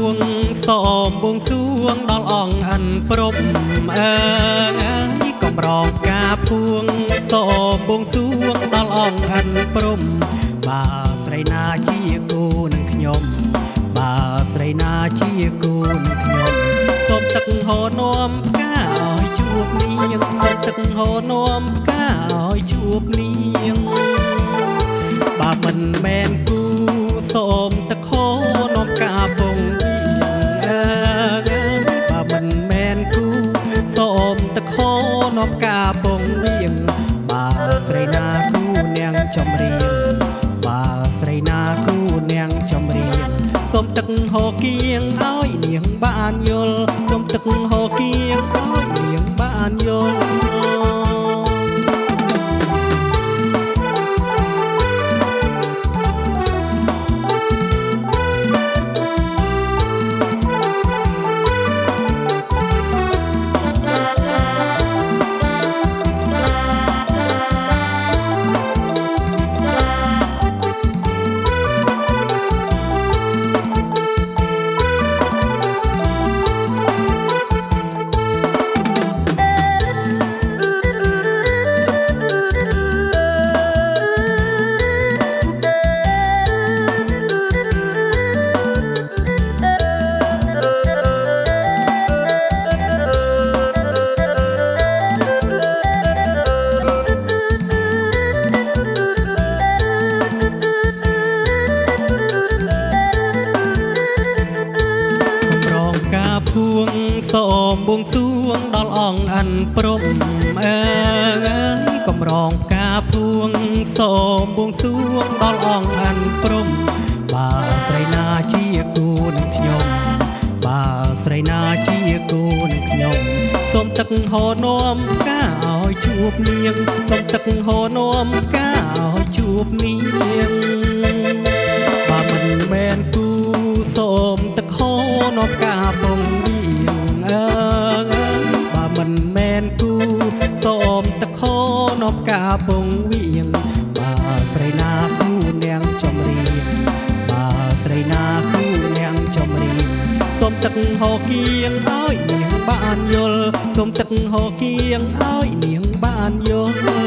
ួងសូមបួងសួងដល់អង្គអិនព្រំកំរងផ្កាភួងសូមបួងសួងដល់អង្គអិនព្រំបើស្រីណាជាគូនឹងខ្ញុំបើស្រីណាជាគូនឹងខ្ញុំសូមទឹកហូរនាំផ្កាឲ្យជួបនាងសូមទឹកហូរនាំផ្កាឲ្យជួបនាងបើមិនមែនគូសូមទឹកហូរនាំផ្កាពងបើមិនមែនគូសូមទឹកហូរនាំផ្កាពងវៀងបើស្រីណាគូនាងចំរៀងបើស្រីណាគូនាងចំរៀងសូមទឹកហូរគៀងឲ្យនាងបានយល់សូមទឹកហូរគៀងឲ្យនាងបានយល់ពួងសូមបួងសួងដល់អង្គអិនព្រំកំរងផ្កាភួងសូមបួងសួងដល់អង្គអិនព្រំបើស្រីណាជាគូនឹងខ្ញុំបើស្រីណាជាគូនឹងខ្ញុំសូមទឹកហូរនាំផ្កាឲ្យជួបនាងសូមទឹកហូរនាំផ្កាឲ្យជួបនាងបើមិនមែនគូសូមទឹកហូរនាំផ្កាពងបើមិនមែនគូសូមទឹកហូរនាំផ្កាពងវៀងបើស្រីណាគូនាងចំរៀងបើស្រីណាគូនាងចំរៀងសូមទឹកហូរគៀងឲ្យនាងបានយល់សូមទឹកហូរគៀងឲ្យនាងបានយល់